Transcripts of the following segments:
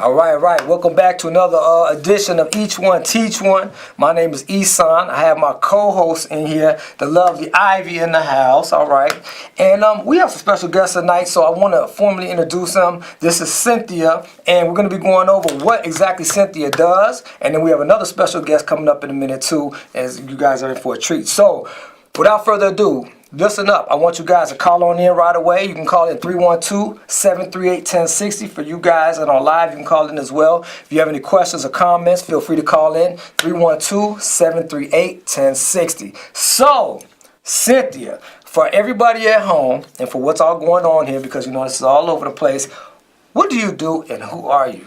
All right. Welcome back to another edition of Each One Teach One. My name is Isan. I have my co-host in here, the lovely Ivy in the house. All right. And we have some special guests tonight, so I want to formally introduce them. This is Cynthia, and we're going to be going over what exactly Cynthia does. And then we have another special guest coming up in a minute, too, as you guys are in for a treat. So, without further ado, listen up. I want you guys to call on in right away. You can call in 312-738-1060. For you guys that are live, you can call in as well. If you have any questions or comments, feel free to call in 312-738-1060. So, Cynthia, for everybody at home and for what's all going on here, because you know this is all over the place, what do you do and who are you?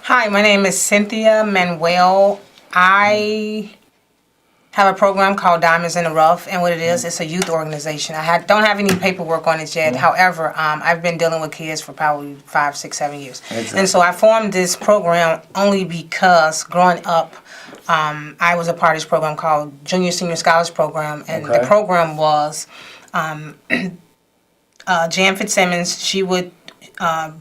Hi, my name is Cynthia Manuel. I have a program called Diamonds in the Rough, and what it is, it's a youth organization. I don't have any paperwork on it yet. However, I've been dealing with kids for probably 5, 6, 7 years. Exactly. And so I formed this program only because growing up, I was a part of this program called Junior Senior Scholars Program, and the program was Jan Fitzsimmons. She would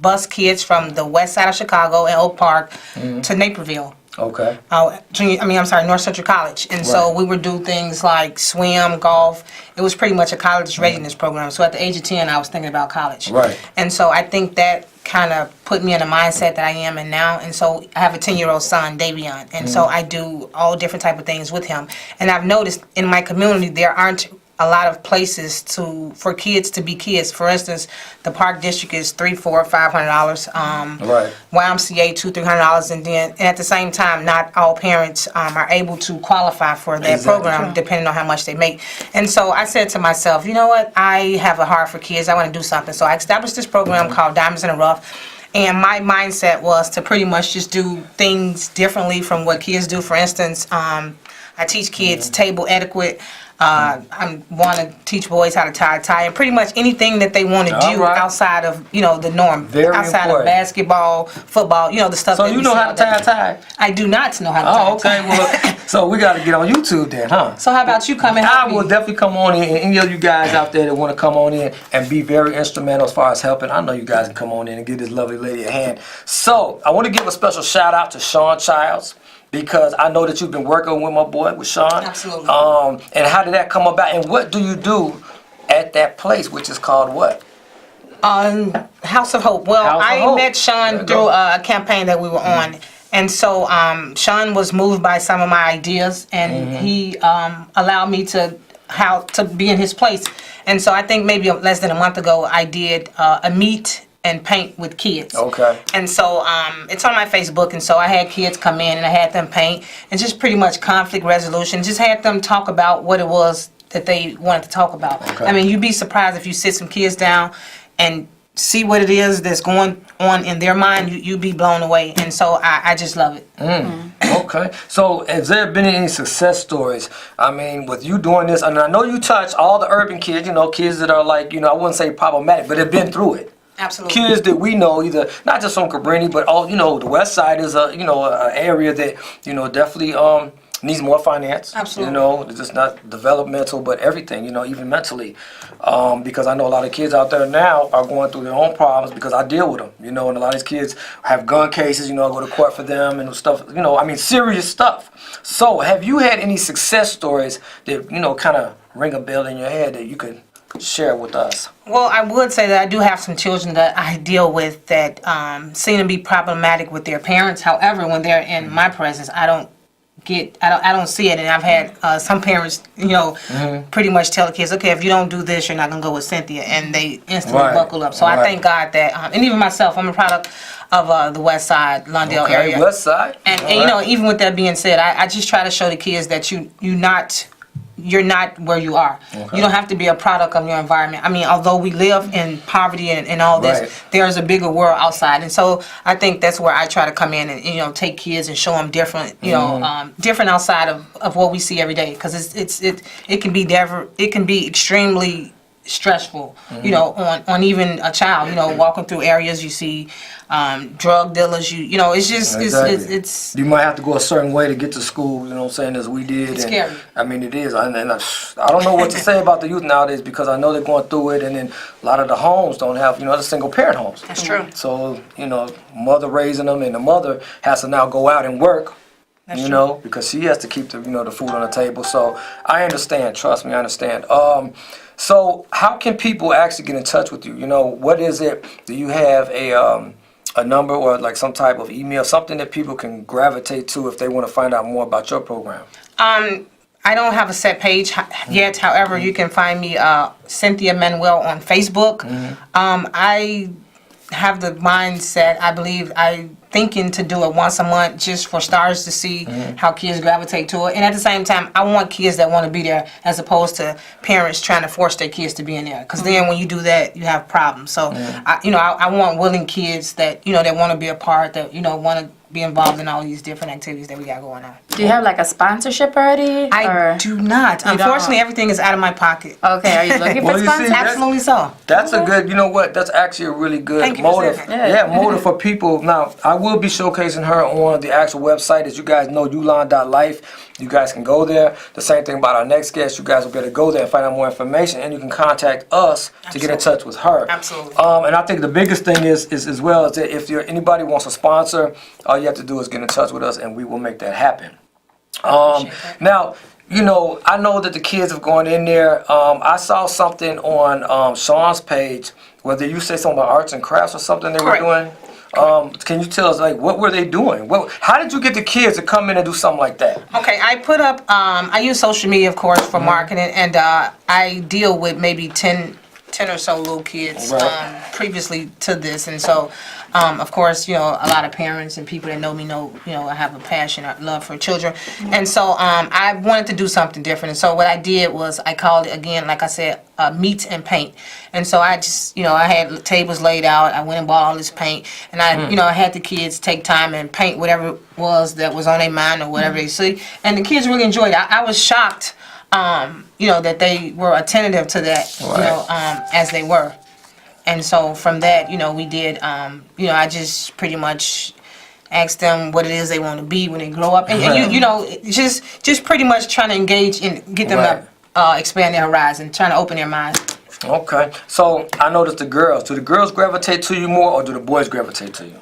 bus kids from the west side of Chicago and Oak Park to Naperville. Okay. North Central College. And so we would do things like swim, golf. It was pretty much a college readiness program. So at the age of 10, I was thinking about college. Right. And so I think that kind of put me in the mindset that I am in now. And so I have a 10-year-old son, Davion. And so I do all different type of things with him. And I've noticed in my community there aren't a lot of places for kids to be kids. For instance, the park district is $300, $400, $500. YMCA $200-$300, and at the same time, not all parents are able to qualify for that program, depending on how much they make. And so I said to myself, you know what? I have a heart for kids. I want to do something. So I established this program called Diamonds in the Rough. And my mindset was to pretty much just do things differently from what kids do. For instance, I teach kids table etiquette. I want to teach boys how to tie a tie, and pretty much anything that they want to do outside of the norm, outside of basketball, football, the stuff. So you know how to tie a tie? I do not know how to tie a tie. Oh, okay. Well, so we got to get on YouTube then, huh? So how about you come and help me? I will definitely come on in. Any of you guys out there that want to come on in and be very instrumental as far as helping, I know you guys can come on in and give this lovely lady a hand. So I want to give a special shout out to Sean Childs, because I know that you've been working with my boy, with Sean. Absolutely. And how did that come about? And what do you do at that place, which is called what? House of Hope. Well, I met Sean through a campaign that we were on. And so Sean was moved by some of my ideas, and he allowed me to be in his place. And so I think maybe less than a month ago, I did a meet and paint with kids. Okay. And so it's on my Facebook, and so I had kids come in and I had them paint, and just pretty much conflict resolution, just had them talk about what it was that they wanted to talk about. Okay. I mean, you'd be surprised if you sit some kids down and see what it is that's going on in their mind, you'd be blown away. And so I just love it. Okay. So has there been any success stories? I mean, with you doing this, and I know you touch all the urban kids, kids that are like, I wouldn't say problematic, but have been through it. Absolutely. Kids that we know, either not just on Cabrini, but all the West Side is a area that definitely needs more finance. Absolutely. It's just not developmental, but everything. Even mentally, because I know a lot of kids out there now are going through their own problems because I deal with them. And a lot of these kids have gun cases. I go to court for them and stuff. Serious stuff. So, have you had any success stories that kind of ring a bell in your head that you could share with us? Well, I would say that I do have some children that I deal with that seem to be problematic with their parents. However, when they're in my presence, I don't see it. And I've had some parents, pretty much tell the kids, okay, if you don't do this, you're not gonna go with Cynthia, and they instantly buckle up. So I thank God that, and even myself, I'm a product of the West Side, Lawndale area. West Side. And even with that being said, I just try to show the kids that you're not where you are. Okay. You don't have to be a product of your environment. I mean, although we live in poverty and all this, there's a bigger world outside. And so I think that's where I try to come in and take kids and show them different, different outside of what we see every day, because it can be extremely stressful, you know, on even a child, you know, walking through areas you see drug dealers, you know, it's just, Exactly. it's You might have to go a certain way to get to school, you know what I'm saying, as we did. It's and, scary. I mean, it is. And I don't know what to say about the youth nowadays because I know they're going through it, and then a lot of the homes don't have, you know, the single parent homes. That's true. So, you know, mother raising them, and the mother has to now go out and work. That's You true. know, because she has to keep the, you know, the food on the table. So I understand. Trust me, I understand. So how can people actually get in touch with you? You know, what is it? Do you have a number or like some type of email, something that people can gravitate to if they want to find out more about your program? I don't have a set page yet. However, you can find me Cynthia Manuel on Facebook. I have the mindset, I believe, I thinking to do it once a month just for starters to see how kids gravitate to it. And at the same time, I want kids that want to be there as opposed to parents trying to force their kids to be in there. Because then when you do that, you have problems. So, I want willing kids that, you know, that want to be a part, that, you know, want to be involved in all these different activities that we got going on. Do you have like a sponsorship already? I do not. Unfortunately, everything is out of my pocket. Okay, are you looking for Well, you see, sponsors? Absolutely so. That's a good, you know what, that's actually a really good Thank you for motive. saying that. Yeah, motive for people. Now, I will be showcasing her on the actual website. As you guys know, Ulon.Life. You guys can go there. The same thing about our next guest. You guys will be able to go there and find out more information, and you can contact us to get in touch with her. Absolutely. And I think the biggest thing is as well is that if anybody wants to sponsor, all you have to do is get in touch with us, and we will make that happen. Now, you know, I know that the kids have gone in there. I saw something on Sean's page whether you say something about arts and crafts or something they were doing. Can you tell us, like, what were they doing? How did you get the kids to come in and do something like that? Okay, I put up, I use social media, of course, for marketing, and I deal with maybe 10 or so little kids previously to this. And so, of course, you know, a lot of parents and people that know me know, you know, I have a passion, a love for children. And so I wanted to do something different. And so what I did was I called it, again, like I said, meet and paint. And so I just, you know, I had tables laid out. I went and bought all this paint. And I, you know, I had the kids take time and paint whatever it was that was on their mind or whatever they see. And the kids really enjoyed it. I was shocked, you know, that they were attentive to that, you know, as they were. And so from that, you know, we did, you know, I just pretty much asked them what it is they want to be when they grow up. And you know, just pretty much trying to engage and get them to expand their horizon, trying to open their minds. Okay. So I noticed the girls. Do the girls gravitate to you more, or do the boys gravitate to you?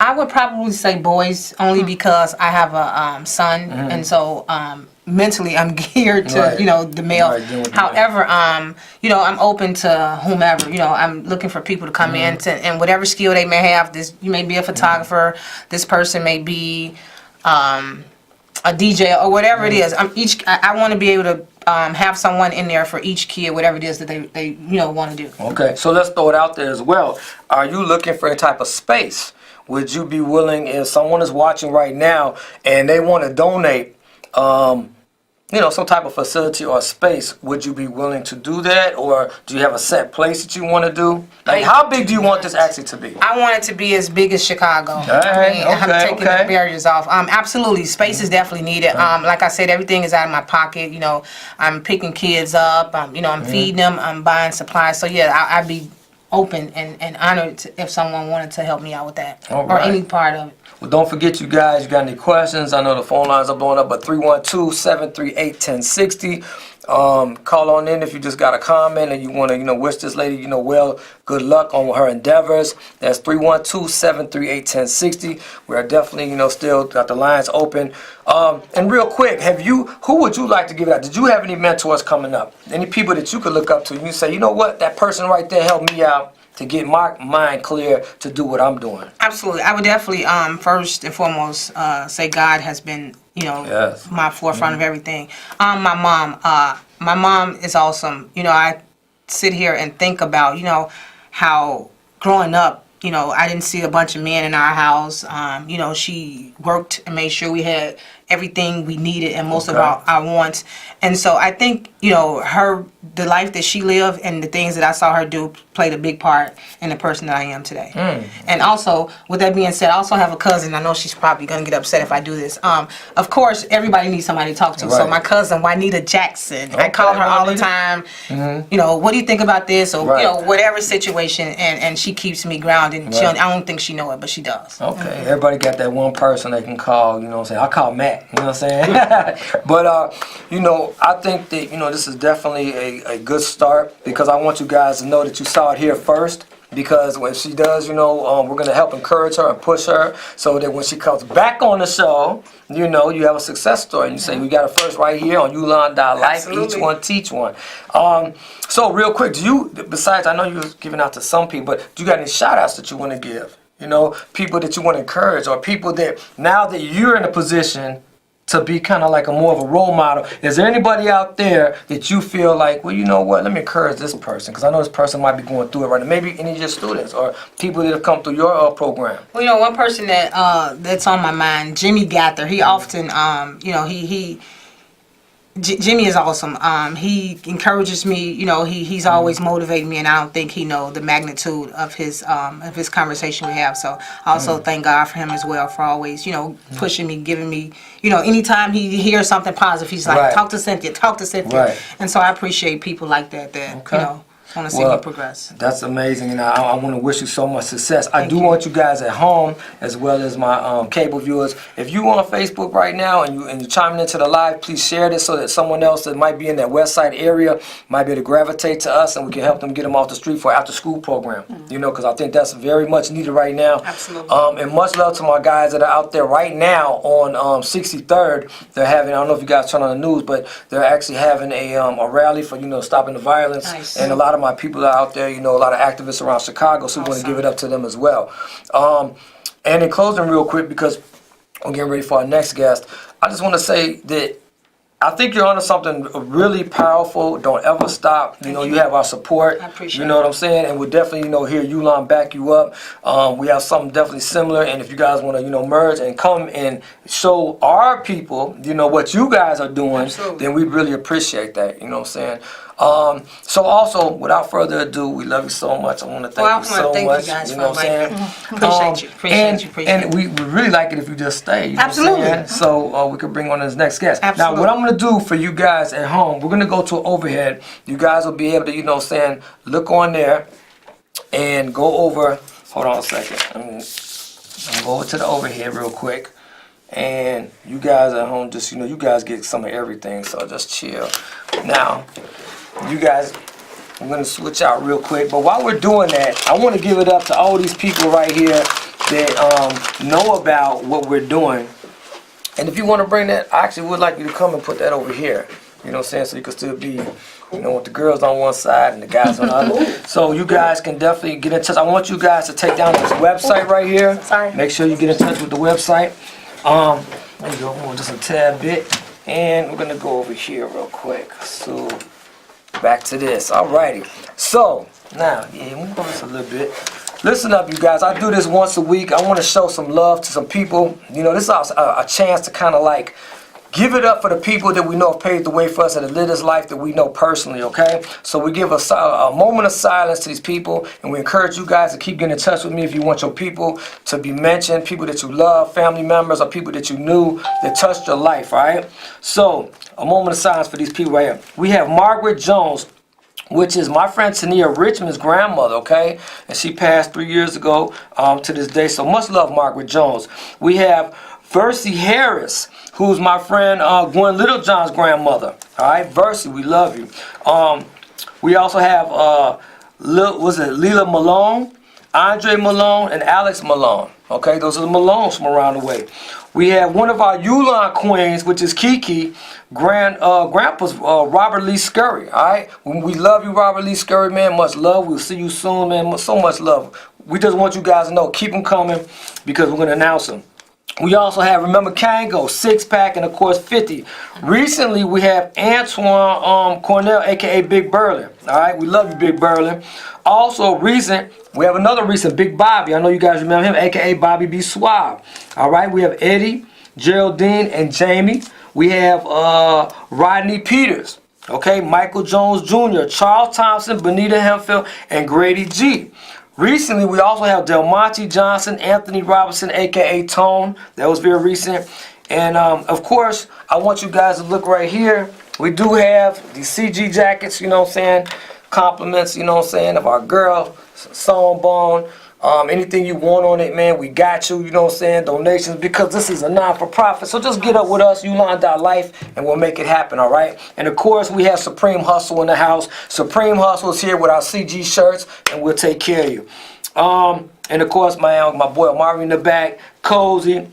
I would probably say boys, only because I have a son, and so mentally I'm geared to you know, the male. However, you know, I'm open to whomever. You know, I'm looking for people to come in to, and whatever skill they may have. This, you may be a photographer. This person may be a DJ or whatever it is. I want to be able to have someone in there for each kid, whatever it is that they you know, want to do. Okay, so let's throw it out there as well. Are you looking for a type of space? Would you be willing, if someone is watching right now and they want to donate, you know, some type of facility or space, would you be willing to do that? Or do you have a set place that you want to do? Like, how big do you want this actually to be? I want it to be as big as Chicago. I'm taking the barriers off. Absolutely, space is definitely needed. Like I said, everything is out of my pocket. You know, I'm picking kids up. You know, I'm feeding them. I'm buying supplies. So yeah, I'd be open and honored if someone wanted to help me out with that or any part of it. Well, don't forget, you guys, you got any questions? I know the phone lines are blowing up, but 312-738-1060. Call on in if you just got a comment and you want to, you know, wish this lady, you know, well, good luck on her endeavors. That's 312-738-1060. We are definitely, you know, still got the lines open. And real quick, who would you like to give it out? Did you have any mentors coming up? Any people that you could look up to and you say, you know what, that person right there helped me out to get my mind clear to do what I'm doing? Absolutely. I would definitely, first and foremost, say God has been, you know, my forefront of everything. My mom is awesome. You know, I sit here and think about, you know, how growing up, you know, I didn't see a bunch of men in our house. You know, she worked and made sure we had, everything we needed and most of Okay. our wants. And so I think, you know, the life that she lived and the things that I saw her do played a big part in the person that I am today. And also, with that being said, I also have a cousin. I know she's probably going to get upset if I do this. Of course, everybody needs somebody to talk to. So Right. my cousin, Juanita Jackson, I Okay, call her all the Juanita. time. You know, what do you think about this? Or, Right. you know, whatever situation. And she keeps me grounded. She Right. I don't think she know it, but she does. Okay, everybody got that one person they can call, you know what I'm saying? I call Matt, you know what I'm saying? But, you know, I think that, you know, this is definitely a good start because I want you guys to know that you saw it here first. Because when she does, you know, we're going to help encourage her and push her so that when she comes back on the show, you know, you have a success story. And you say, we got it first right here on Ulon.Life, Absolutely. each one teach one. So real quick, do you, besides, I know you was giving out to some people, but do you got any shout outs that you want to give? You know, people that you want to encourage or people that now that you're in a position to be kind of like a more of a role model. Is there anybody out there that you feel like, well, you know what, let me encourage this person because I know this person might be going through it right now. Maybe any of your students or people that have come through your program. Well, you know, one person that that's on my mind, Jimmy Gather. He often, you know, Jimmy is awesome. He encourages me. You know, he's always motivating me, and I don't think he know the magnitude of his conversation we have. So I also thank God for him as well for always, you know, pushing me, giving me, you know, anytime he hears something positive, he's like, Right. talk to Cynthia, talk to Cynthia. Right. And so I appreciate people like that Okay. you know want to see me progress. That's amazing, and I want to wish you so much success. I Thank do you. want you guys at home, as well as my cable viewers. If you on Facebook right now and you're chiming into the live, please share this so that someone else that might be in that West Side area might be able to gravitate to us, and we can help them get them off the street for after school program. You know, because I think that's very much needed right now. Absolutely. And much love to my guys that are out there right now on 63rd. They're having, I don't know if you guys turn on the news, but they're actually having a rally for, you know, stopping the violence. Nice. And a lot of my people are out there, you know, a lot of activists around Chicago, so we want to give it up to them as well. And in closing real quick, because we're getting ready for our next guest, I just want to say that I think you're onto something really powerful. Don't ever stop. You know, you have our support. I appreciate You know what I'm saying? And we'll definitely, you know, hear Ulon back you up. We have something definitely similar. And if you guys want to, you know, merge and come and show our people, you know, what you guys are doing, Absolutely. then we really appreciate that. You know what I'm saying? So also, without further ado, we love you so much. I want to thank Well, I you so wanna thank you much. guys You for know what I'm saying? Appreciate you. Appreciate And we really like it if you just stay. You know Absolutely. What I'm saying? So we could bring on this next guest. Absolutely. Now, what I'm going to do for you guys at home, we're going to go to an overhead. You guys will be able to, you know what I'm saying, look on there and go over. Hold on a second. I'm going to go over to the overhead real quick. And you guys at home, just, you know, you guys get some of everything. So just chill. Now, you guys, I'm going to switch out real quick. But while we're doing that, I want to give it up to all these people right here that know about what we're doing. And if you want to bring that, I actually would like you to come and put that over here. You know what I'm saying? So you can still be, you know, with the girls on one side and the guys on the other. So you guys can definitely get in touch. I want you guys to take down this website right here. Sorry. Make sure you get in touch with the website. There you go. Hold on just a tad bit. And we're going to go over here real quick. So back to this. Alrighty. So now, yeah, we'll go this a little bit. Listen up, you guys. I do this once a week. I want to show some love to some people. You know, this is a chance to kind of like give it up for the people that we know have paved the way for us and have lived this life that we know personally, okay? So we give a moment of silence to these people, and we encourage you guys to keep getting in touch with me if you want your people to be mentioned, people that you love, family members, or people that you knew that touched your life, all right? So a moment of silence for these people right here. We have Margaret Jones, which is my friend Tania Richmond's grandmother, okay? And she passed 3 years ago to this day, so much love, Margaret Jones. We have Versie Harris, who's my friend Gwen Littlejohn's grandmother. All right, Versie, we love you. We also have, Leela Malone, Andre Malone, and Alex Malone. Okay, those are the Malones from around the way. We have one of our Ulon queens, which is Kiki, Grandpa's Robert Lee Scurry. All right, we love you, Robert Lee Scurry, man. Much love. We'll see you soon, man. So much love. We just want you guys to know, keep them coming because we're going to announce them. We also have, remember, Kango, 6-pack, and of course 50. Recently, we have Antoine Cornell, aka Big Berlin. All right, we love you, Big Berlin. Also, we have another recent, Big Bobby. I know you guys remember him, aka Bobby B. Suave. All right, we have Eddie, Geraldine and Jamie. We have Rodney Peters. Okay, Michael Jones Jr., Charles Thompson, Benita Hemphill, and Grady G. Recently, we also have Delmonte Johnson, Anthony Robinson, aka Tone. That was very recent. And of course, I want you guys to look right here. We do have the CG jackets, you know what I'm saying? Compliments, you know what I'm saying, of our girl, Songbone. Anything you want on it, man, we got you, you know what I'm saying? Donations, because this is a non-for-profit. So just get up with us, Ulon.Life, and we'll make it happen, all right? And of course, we have Supreme Hustle in the house. Supreme Hustle is here with our CG shirts, and we'll take care of you. And of course, my boy Omari in the back, Cozy,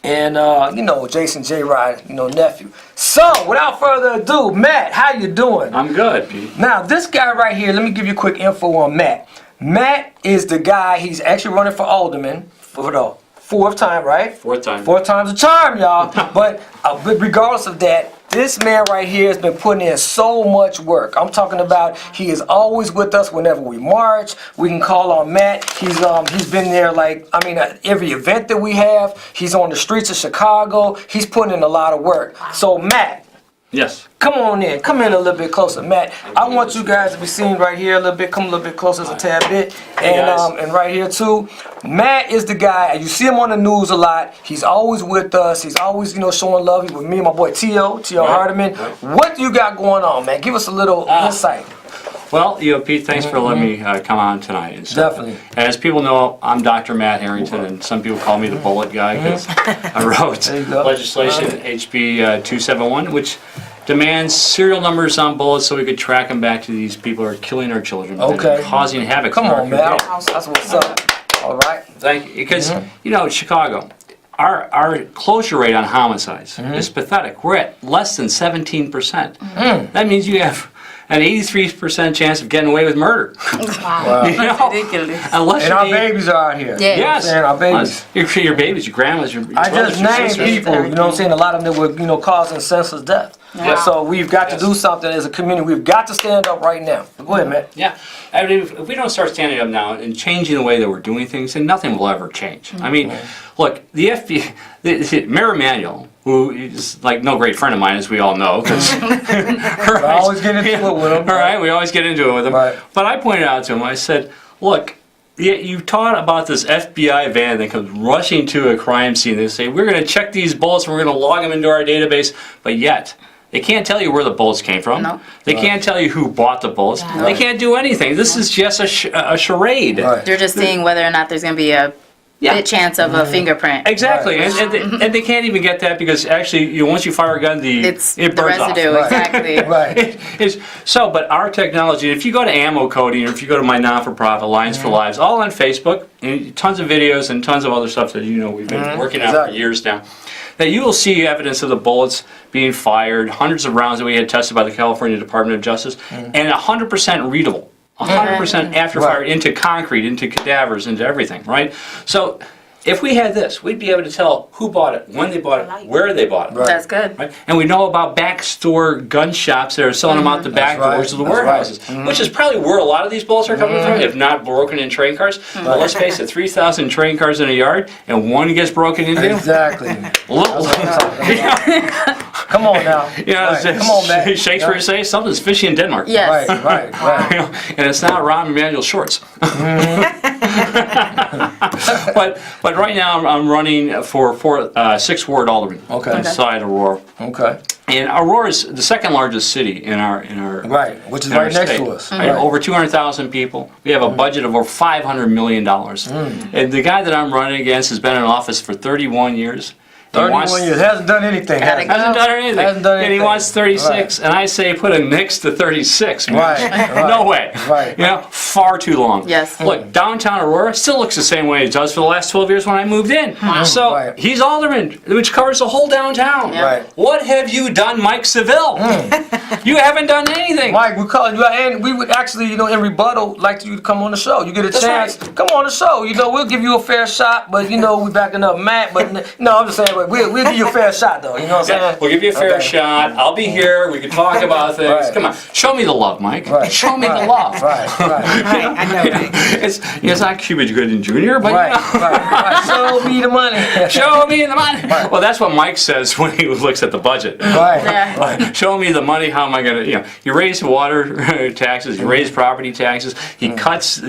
and you know, Jason J. Rod, you know, nephew. So, without further ado, Matt, how you doing? I'm good, Pete. Now, this guy right here, let me give you quick info on Matt. Matt is the guy, he's actually running for alderman for the fourth time, right? Fourth time. Fourth time's a charm, y'all. But regardless of that, this man right here has been putting in so much work. I'm talking about he is always with us whenever we march. We can call on Matt. He's been there like, I mean, every event that we have. He's on the streets of Chicago. He's putting in a lot of work. So Matt, Yes. come on in. Come in a little bit closer, Matt. I want you guys to be seen right here a little bit. Come a little bit closer, a tad bit, and right here too. Matt is the guy. You see him on the news a lot. He's always with us. He's always, you know, showing love. He's with me and my boy T.O. Hardiman. What do you got going on, man? Give us a little insight. Well, you know, Pete, thanks for letting me come on tonight. And stuff. Definitely. And as people know, I'm Dr. Matt Harrington, and some people call me the bullet guy because I wrote legislation, HB 271, which demands serial numbers on bullets so we could track them back to these people who are killing our children and causing havoc. Come in our on, man. community. That's what's up. All right. Thank you. Because, you know, Chicago, our closure rate on homicides is pathetic. We're at less than 17%. That means you have an 83% chance of getting away with murder. Wow. You know? Ridiculous. Unless And our babies are out here. Yeah. Yes. And our babies. Your babies, your grandmas, your I brothers, just your named sisters. people, you know what I'm saying? A lot of them that were, you know, causing senseless death. Yeah. So we've got to do something as a community. We've got to stand up right now. Go ahead, Matt. Yeah, I mean, if we don't start standing up now and changing the way that we're doing things, then nothing will ever change. I mean, look, the FBI, Mayor Emanuel, who is like no great friend of mine, as we all know, because I always get into it with him. All right, we always get into it with him. Right. But I pointed out to him, I said, look, you taught about this FBI van that comes rushing to a crime scene. They say, we're going to check these bullets and we're going to log them into our database, but yet they can't tell you where the bullets came from. No. They can't tell you who bought the bullets. Yeah. They can't do anything. This is just a charade. Right. They're just seeing whether or not there's going to be a bit chance of a fingerprint. Exactly, Right. and they can't even get that because actually, once you fire a gun, It's it the burns residue, off. exactly. Right. But our technology, if you go to Ammo Coding or if you go to my non-for-profit Alliance for Lives, all on Facebook, and tons of videos and tons of other stuff that you know we've been working on for Exactly. years now, that you will see evidence of the bullets being fired, hundreds of rounds that we had tested by the California Department of Justice, and 100% readable. 100% after fire into concrete, into cadavers, into everything, right? So if we had this, we'd be able to tell who bought it, when they bought it, where they bought it. Right. That's good. Right? And we know about back store gun shops that are selling them out the back right. doors of the That's warehouses, right. which is probably where a lot of these bullets are coming from, if not broken in train cars. But let's face it, 3,000 train cars in a yard, and one gets broken into. Exactly. Little, Come on now. you know, Right. Come on, Matt. Shakespeare say something's fishy in Denmark. Yes. Right. You know, and it's not Rahm Emanuel Shorts. but right now I'm running for 6th Ward Alderman. Okay. Inside Aurora. Okay. And Aurora is the second largest city in our Right. Which is in our right next state. to us. Right, over 200,000 people. We have a budget of over $500 million. And the guy that I'm running against has been in office for 31 years. He 31 years. Hasn't done anything. Gotta has he? go. Hasn't done anything. Hasn't done And he anything. wants 36, and I say put him next to 36. man. Right. No way. Right. You know, far too long. Yes. Look, downtown Aurora still looks the same way it does for the last 12 years when I moved in. So Right. he's alderman, which covers the whole downtown. Yeah. Right. What have you done, Mike Seville? You haven't done anything. Mike, we called you out, and we would actually, you know, in rebuttal, like you to come on the show. You get a That's chance, right. come on the show. You know, we'll give you a fair shot, but you know, we backing up Matt. But no, I'm just saying, but we'll give you a fair shot, though. You know what I'm Yeah, saying? we'll give you a fair Okay. shot. I'll be here. We can talk about things. Right. Come on, show me the love, Mike. Right. Show me Right. the love. Right, right, Right, I know, right? It's not Cuba Gooding Jr., but right, you know. right. Show me the money. Show me the money. Well, that's what Mike says when he looks at the budget. Right. Yeah. Like, show me the money. How am I going to, you know, you raise water taxes, you raise property taxes, he cuts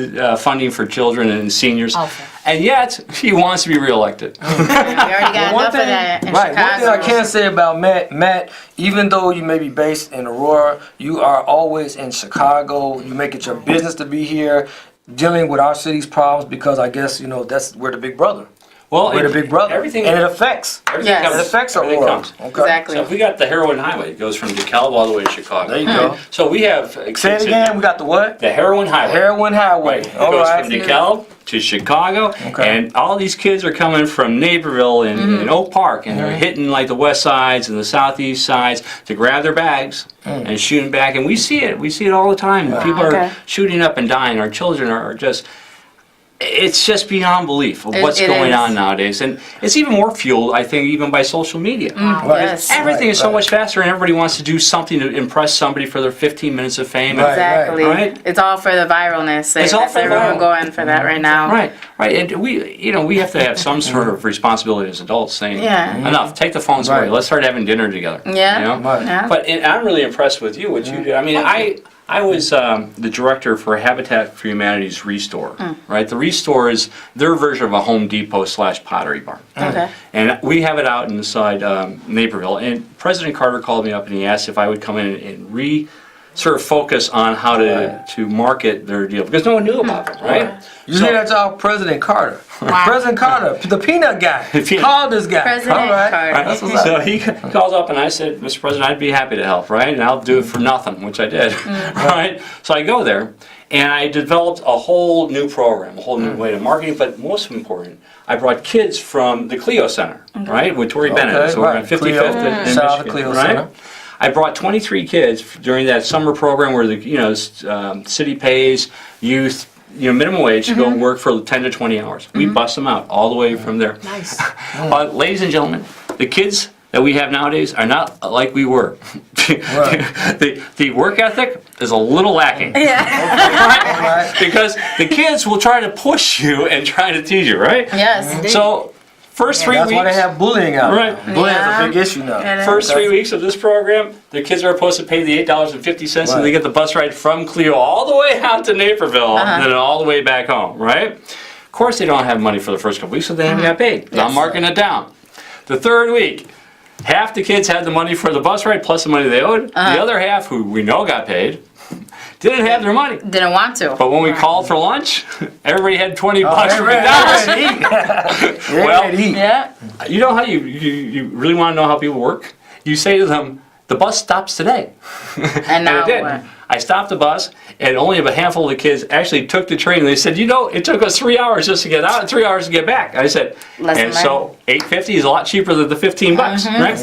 funding for children and seniors, Awful. and yet he wants to be reelected. We already got One enough thing, of that in right, Chicago. one thing I can say about Matt, even though you may be based in Aurora, you are always in Chicago. You make it your business to be here, dealing with our city's problems, because I guess, you know, we're the big brother. Well, We're the big brother. Everything, And it affects. everything Yes. It comes. affects Everything Aurora. comes. Okay. Exactly. So if we got the heroin highway, it goes from DeKalb all the way to Chicago. There you go. So we have Say it again. We got the what? the heroin highway. Heroin Highway. Right. It All goes right. from DeKalb to Chicago, Okay. and all these kids are coming from Naperville and Oak Park, and they're hitting like the west sides and the southeast sides to grab their bags and shooting back. And we see it. We see it all the time. People Okay. are shooting up and dying. Our children are just. It's just beyond belief of what's It going is. on nowadays, and it's even more fueled, I think, even by social media. Right. Yes. Everything is so right. much faster, and everybody wants to do something to impress somebody for their 15 minutes of fame. Right. Exactly. Right. It's all for the viralness. It's all That's for everyone viral. going for that right now. Right, and we have to have some sort of responsibility as adults, saying, Yeah. enough, take the phones Right. away, let's start having dinner together. Yeah. You know? Right. Yeah. But I'm really impressed with you, what you do. I mean, I was the director for Habitat for Humanity's Restore, right? The Restore is their version of a Home Depot / Pottery Barn. Okay. And we have it out inside Naperville. And President Carter called me up and he asked if I would come in and sort of focus on how to market their deal, because no one knew about them, right? You hear that, y'all? President Carter. Wow. President Carter, the peanut guy. Peanut. Called this guy. President All right. Carter. That's what's up. So he calls up and I said, Mr. President, I'd be happy to help, right? And I'll do it for nothing, which I did, right? So I go there and I developed a whole new program, a whole new way of marketing, but most important, I brought kids from the Clio Center, right? With Tori Bennett, so we're on right. 55th Clio. in Shout out to Michigan, Clio right? Center. I brought 23 kids during that summer program where the city pays youth minimum wage to go and work for 10 to 20 hours. We bust them out all the way from there. Nice. Ladies and gentlemen, the kids that we have nowadays are not like we were. The work ethic is a little lacking. Right. Because the kids will try to push you and try to tease you, right? Yes. So, first 3 That's weeks. why they have bullying out Right. there. Bullying is Yeah. a big issue now. It is. First 3 weeks of this program, the kids are supposed to pay the $8.50 and Right. they get the bus ride from Clio all the way out to Naperville and then all the way back home, right? Of course they don't have money for the first couple weeks, so they haven't got paid. Now I'm marking it down. The third week, half the kids had the money for the bus ride plus the money they owed. The other half, who we know got paid, didn't have their money. Didn't want to. But when we called for lunch, everybody had 20 Oh, bucks they for ready McDonald's. to eat. They Well, ready to eat. Yeah. You know how you really want to know how people work? You say to them, the bus stops today. And now I did. what? I stopped the bus, and only a handful of the kids actually took the train. And they said, it took us 3 hours just to get out and 3 hours to get back. I said, Lesson and so $8.50 is a lot cheaper than the 15 bucks, right?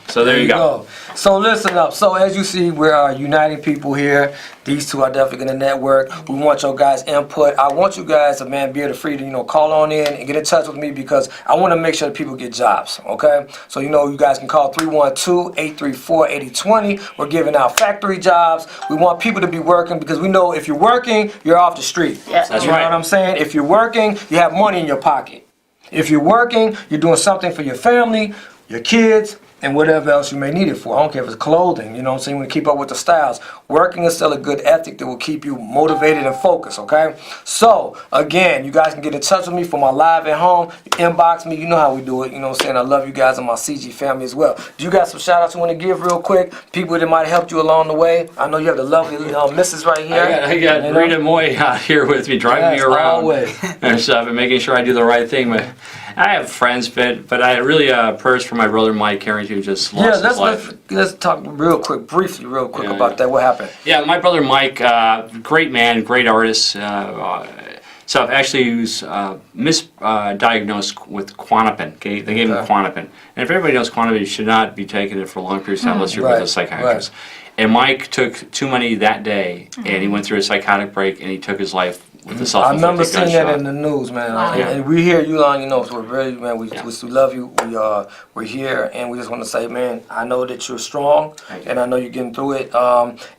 So there you go. So listen up. So as you see, we are uniting people here. These two are definitely going to network. We want your guys' input. I want you guys to, be able to free to, call on in and get in touch with me, because I want to make sure that people get jobs, okay? So, you guys can call 312-834-8020. We're giving out factory jobs. We want people to be working, because we know if you're working, you're off the street. Yeah. That's You right. know what I'm saying? If you're working, you have money in your pocket. If you're working, you're doing something for your family, your kids, and whatever else you may need it for. I don't care if it's clothing, you know what I'm saying? You want to keep up with the styles. Working is still a good ethic that will keep you motivated and focused, okay? So, again, you guys can get in touch with me for my live at home. Inbox me, you know how we do it, you know what I'm saying? I love you guys and my CG family as well. Do you got some shout outs you want to give real quick? People that might have helped you along the way? I know you have the lovely missus right here. I got you know? Rita Moy out here with me, driving Yes, me around always. and stuff, and making sure I do the right thing. But I have friends, but I really prayers for my brother Mike Carrington, who just lost his life. let's talk briefly about that. What happened? Yeah, my brother Mike, great man, great artist. So actually, he was misdiagnosed with Klonopin. Okay? They gave him Okay. Klonopin, and if everybody knows Klonopin, you should not be taking it for long periods of time unless you're with a psychiatrist. And Mike took too many that day, and he went through a psychotic break, and he took his life with a I self-inflicted remember seeing gunshot. that in the news, man. Wow. And we here, Ulon, you know, so we're really, man, we Yeah. love you. We're here, and we just want to say, man, I know that you're strong, Thank you. and I know you're getting through it.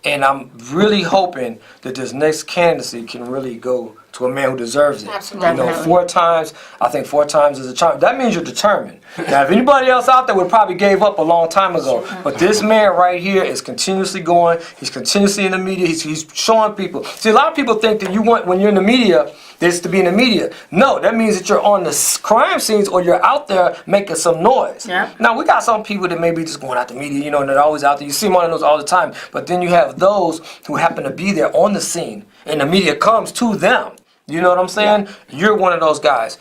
And I'm really hoping that this next candidacy can really go to a man who deserves it. Absolutely. You know, Definitely. 4 times, I think 4 times is a charm. That means you're determined. Now, if anybody else out there would probably gave up a long time ago, but this man right here is continuously going. He's continuously in the media. He's showing people. See, a lot of people think that you want, when you're in the media, this to be in the media. No, that means that you're on the crime scenes or you're out there making some noise. Yeah. Now, we got some people that maybe just going out the media, you know, and they're always out there. You see them on the news all the time. But then you have those who happen to be there on the scene, and the media comes to them. You know what I'm saying? You're one of those guys.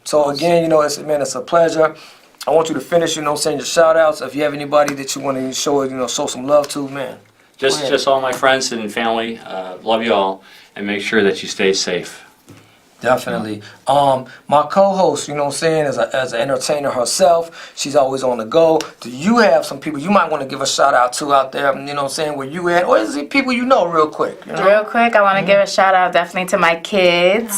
So again, you know, it's a pleasure. I want you to finish, you know, saying your shout outs. If you have anybody that you want to show some love to, man. Go ahead. Just all my friends and family, love you all, and make sure that you stay safe. Definitely. My co-host, you know what I'm saying, as an entertainer herself, she's always on the go. Do you have some people you might want to give a shout out to out there, you know what I'm saying, where you at? Or is it people you know real quick? You know? Real quick, I want to give a shout out definitely to my kids.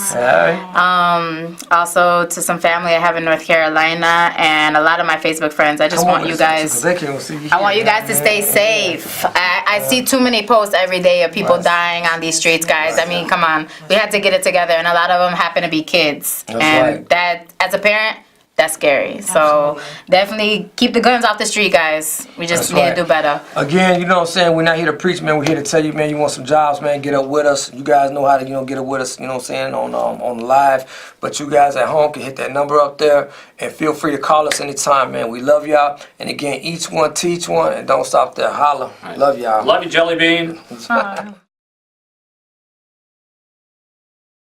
Also to some family I have in North Carolina and a lot of my Facebook friends. I just want you guys. I want you guys to stay safe. I see too many posts every day of people dying on these streets, guys. I mean, come on. We had to get it together, and a lot of them happen to be kids. That's and right. that, as a parent, that's scary. So definitely keep the guns off the street, guys. We just That's need right. to do better. Again, you know what I'm saying, we're not here to preach, man. We're here to tell you, man, you want some jobs, man, get up with us. You guys know how to, get up with us, you know what I'm saying, on the live. But you guys at home can hit that number up there, and feel free to call us anytime, man. We love y'all. And again, each one teach one, and don't stop there. Holla. Right. Love y'all. Love you, Jelly Bean.